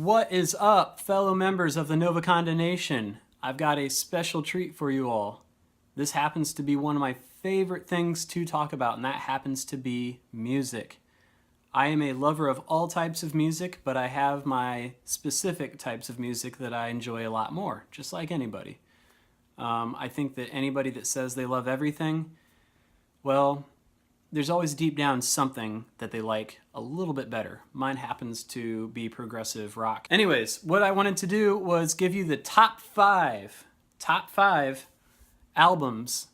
What is up, fellow members of the Novaconda Nation? I've got a special treat for you all. This happens to be one of my favorite things to talk about, and that happens to be music. I am a lover of all types of music, but I have my specific types of music that I enjoy a lot more, just like anybody. I think that anybody that says they love everything, well, there's always deep down something that they like a little bit better. Mine happens to be progressive rock. Anyways, what I wanted to do was give you the top five albums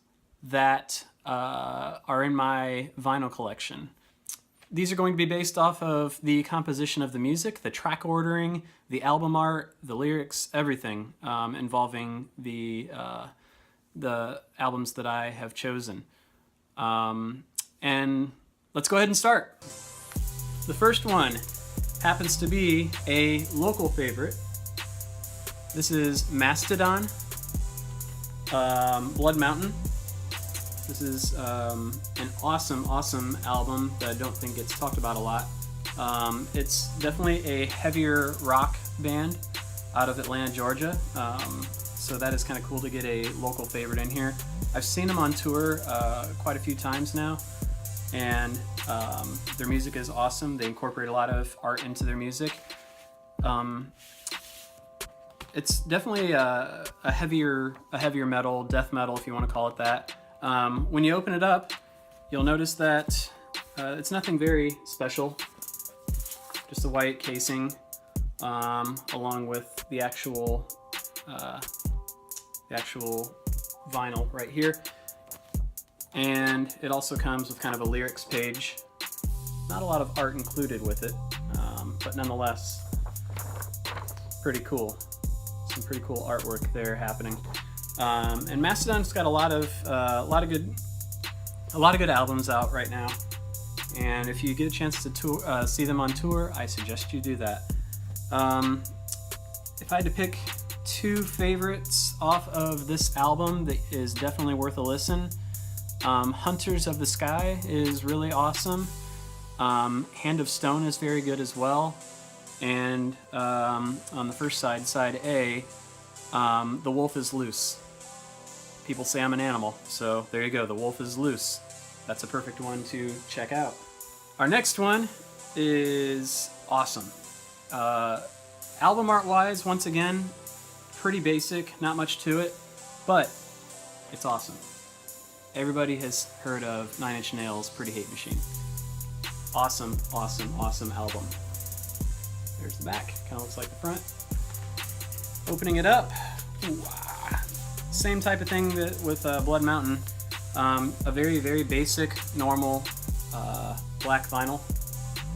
that are in my vinyl collection. These are going to be based off of the composition of the music, the track ordering, the album art, the lyrics, everything involving the albums that I have chosen. And let's go ahead and start. The first one happens to be a local favorite. This is Mastodon, Blood Mountain. This is an awesome album that I don't think gets talked about a lot. It's definitely a heavier rock band out of Atlanta, Georgia. So that is kind of cool to get a local favorite in here. I've seen them on tour quite a few times now, and their music is awesome. They incorporate a lot of art into their music. It's definitely a heavier metal, death metal, if you want to call it that. When you open it up, you'll notice that it's nothing very special. Just a white casing, along with the actual vinyl right here. And it also comes with kind of a lyrics page. Not a lot of art included with it, but nonetheless, pretty cool. Some pretty cool artwork there happening. And Mastodon's got a lot of good albums out right now. And if you get a chance to see them on tour, I suggest you do that. If I had to pick two favorites off of this album that is definitely worth a listen, Hunters of the Sky is really awesome. Hand of Stone is very good as well. And on the first side, side A, The Wolf is Loose. People say I'm an animal, so there you go, The Wolf is Loose. That's a perfect one to check out. Our next one is awesome. Album art-wise, once again, pretty basic, not much to it, but it's awesome. Everybody has heard of Nine Inch Nails' Pretty Hate Machine. Awesome album. There's the back, kind of looks like the front. Opening it up, same type of thing that with Blood Mountain. A very basic, normal black vinyl.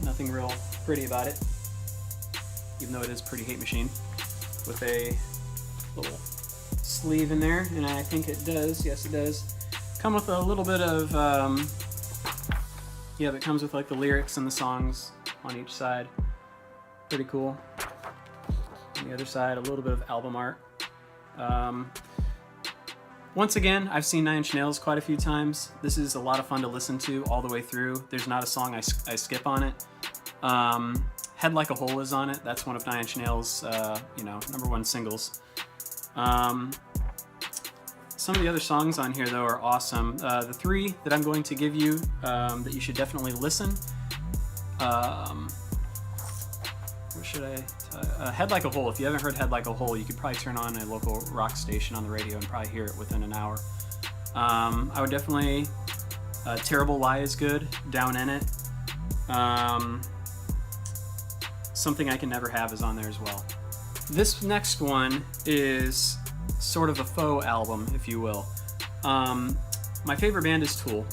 Nothing real pretty about it, even though it is Pretty Hate Machine. With a little sleeve in there, and I think it does, yes it does, come with a little bit of, it comes with like the lyrics and the songs on each side. Pretty cool. On the other side, a little bit of album art. Once again, I've seen Nine Inch Nails quite a few times. This is a lot of fun to listen to all the way through. There's not a song I skip on it. Head Like a Hole is on it. That's one of Nine Inch Nails' #1 singles. Some of the other songs on here, though, are awesome. The three that I'm going to give you that you should definitely listen. Where should I? Head Like a Hole. If you haven't heard Head Like a Hole, you could probably turn on a local rock station on the radio and probably hear it within an hour. I would definitely... Terrible Lie is good. Down in It. Something I Can Never Have is on there as well. This next one is sort of a faux album, if you will. My favorite band is Tool.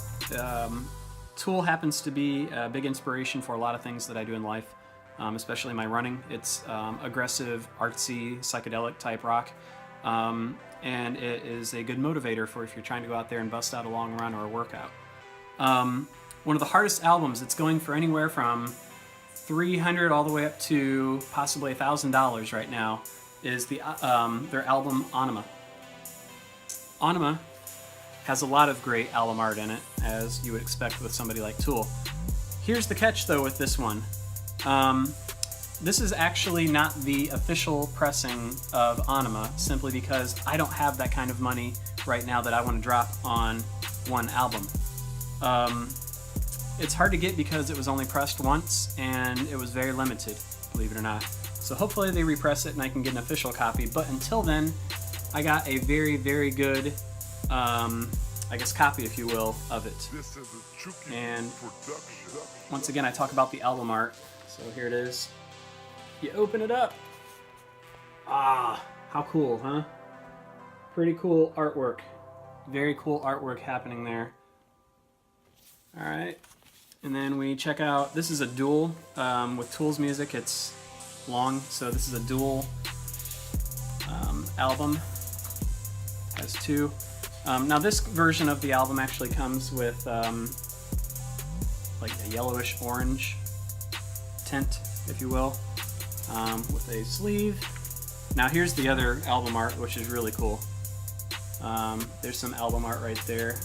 Tool happens to be a big inspiration for a lot of things that I do in life. Especially my running. It's aggressive, artsy, psychedelic type rock, and it is a good motivator for if you're trying to go out there and bust out a long run or a workout. One of the hardest albums, it's going for anywhere from $300 all the way up to possibly $1,000 right now, is their album Anima. Anima has a lot of great album art in it, as you would expect with somebody like Tool. Here's the catch though with this one. This is actually not the official pressing of Anima, simply because I don't have that kind of money right now that I want to drop on one album. It's hard to get because it was only pressed once and it was very limited, believe it or not. So hopefully they repress it and I can get an official copy, but until then, I got a very, very good, I guess, copy, if you will, of it. And once again, I talk about the album art. So here it is. You open it up. Ah, how cool, huh? Pretty cool artwork. Very cool artwork happening there. All right. And then we check out, this is a dual with Tool's music. It's long, so this is a dual album. Has two. Now this version of the album actually comes with like a yellowish orange tint, if you will, with a sleeve. Now here's the other album art, which is really cool. There's some album art right there.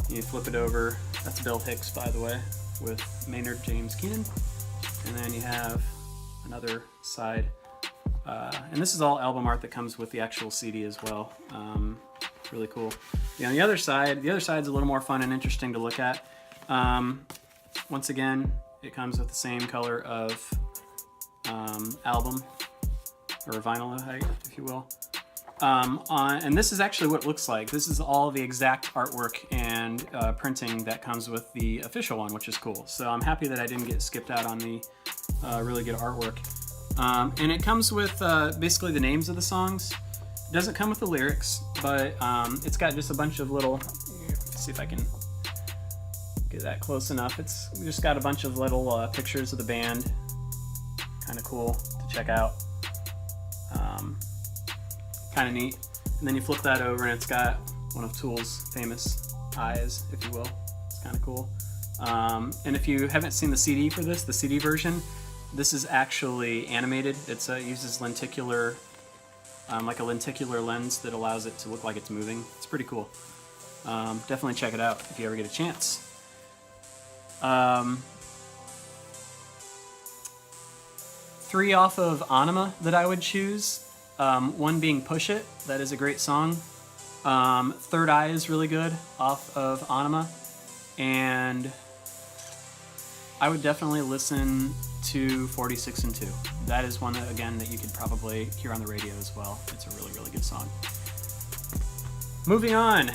You flip it over. That's Bill Hicks, by the way, with Maynard James Keenan. And then you have another side. And this is all album art that comes with the actual CD as well. It's really cool. Yeah, on the other side's a little more fun and interesting to look at. Once again, it comes with the same color of album, or vinyl, if you will. And this is actually what it looks like. This is all the exact artwork and printing that comes with the official one, which is cool. So I'm happy that I didn't get skipped out on the really good artwork. And it comes with basically the names of the songs. It doesn't come with the lyrics, but it's got just a bunch of little, let's see if I can get that close enough. It's just got a bunch of little pictures of the band. Kind of cool to check out. Kind of neat. And then you flip that over and it's got one of Tool's famous eyes, if you will. It's kind of cool. And if you haven't seen the CD for this, the CD version, this is actually animated. It uses lenticular, like a lenticular lens that allows it to look like it's moving. It's pretty cool. Definitely check it out if you ever get a chance. 3 off of Anima that I would choose. One being Push It, that is a great song. Third Eye is really good off of Anima. And I would definitely listen to 46 and 2. That is one that, again, that you could probably hear on the radio as well. It's a really, really good song. Moving on.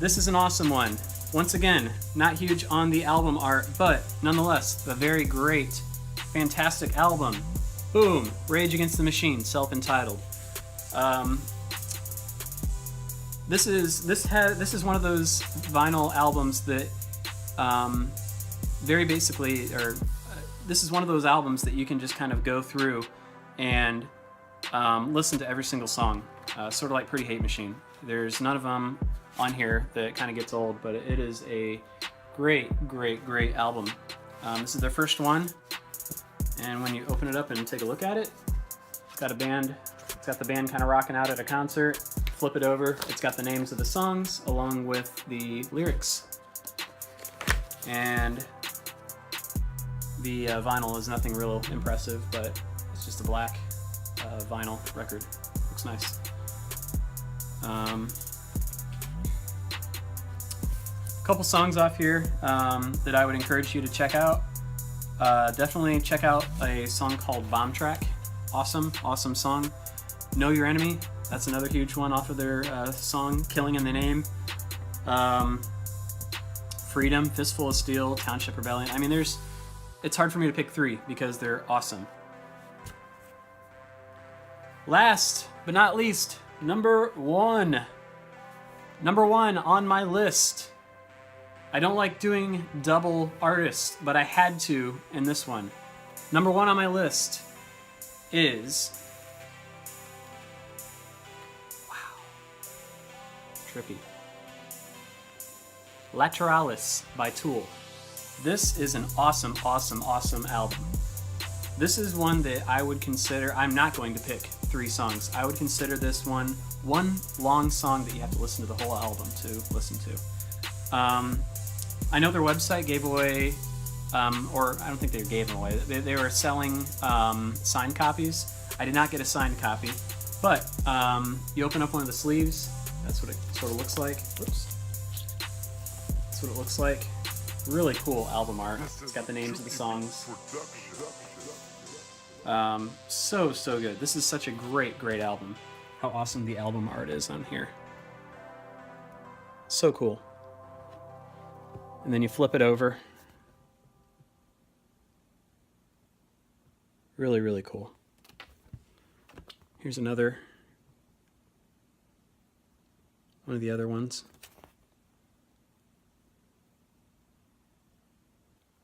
This is an awesome one. Once again, not huge on the album art, but nonetheless, a very great, fantastic album. Boom! Rage Against the Machine, self-entitled. This is one of those vinyl albums that very basically, this is one of those albums that you can just kind of go through and listen to every single song, sort of like Pretty Hate Machine. There's none of them on here that kind of gets old, but it is a great, great, great album. This is their first one. And when you open it up and take a look at it, it's got a band. It's got the band kind of rocking out at a concert. Flip it over. It's got the names of the songs along with the lyrics. And the vinyl is nothing real impressive, but it's just a black vinyl record. Looks nice. Couple songs off here that I would encourage you to check out. Definitely check out a song called Bomb Track. Awesome, awesome song. Know Your Enemy. That's another huge one off of their song Killing in the Name. Freedom, Fistful of Steel, Township Rebellion. I mean, it's hard for me to pick 3 because they're awesome. Last but not least, number 1. Number 1 on my list. I don't like doing double artists, but I had to in this one. Number 1 on my list is... Wow. Trippy. Lateralis by Tool. This is an awesome, awesome, awesome album. This is one that I would consider... I'm not going to pick 3 songs. I would consider this one long song that you have to listen to the whole album to listen to. I know their website gave away or I don't think they gave them away. They were selling signed copies. I did not get a signed copy, but you open up one of the sleeves. That's what it sort of looks like. Whoops. That's what it looks like. Really cool album art. It's got the names of the songs. So good. This is such a great album. How awesome the album art is on here. So cool. And then you flip it over. Really cool. Here's another one of the other ones.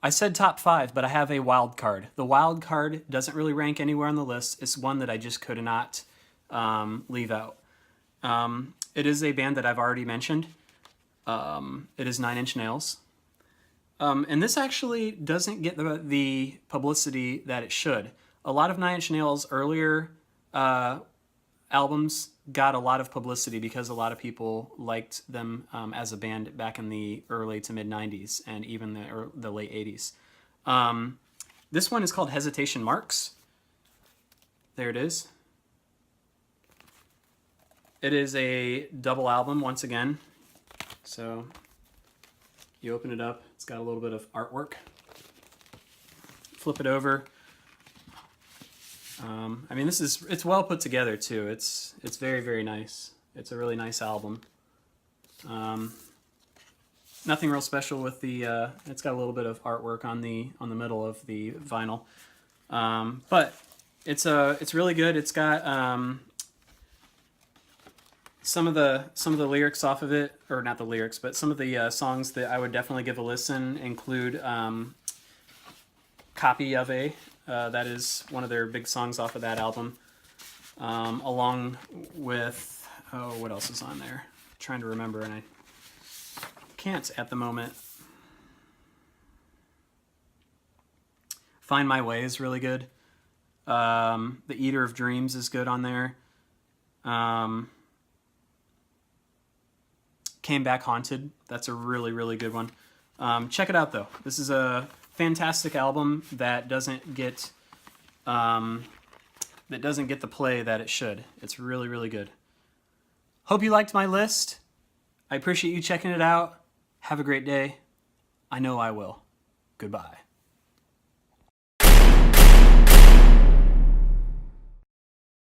I said top 5, but I have a wild card. The wild card doesn't really rank anywhere on the list. It's one that I just could not leave out. It is a band that I've already mentioned. It is Nine Inch Nails. And this actually doesn't get the publicity that it should. A lot of Nine Inch Nails' earlier albums got a lot of publicity because a lot of people liked them as a band back in the early to mid 90s and even the late 80s. This one is called Hesitation Marks. There it is. It is a double album once again. So you open it up, it's got a little bit of artwork. Flip it over. I mean, it's well put together too. It's very nice. It's a really nice album. Nothing real special with the. It's got a little bit of artwork on the middle of the vinyl, but it's really good. It's got some of the lyrics off of it, or not the lyrics, but some of the songs that I would definitely give a listen include "Copy of a." That is one of their big songs off of that album, along with, what else is on there? I'm trying to remember, and I can't at the moment. Find My Way is really good. The Eater of Dreams is good on there. Came Back Haunted. That's a really good one. Check it out though. This is a fantastic album that doesn't get the play that it should. It's really good. Hope you liked my list. I appreciate you checking it out. Have a great day. I know I will. Goodbye.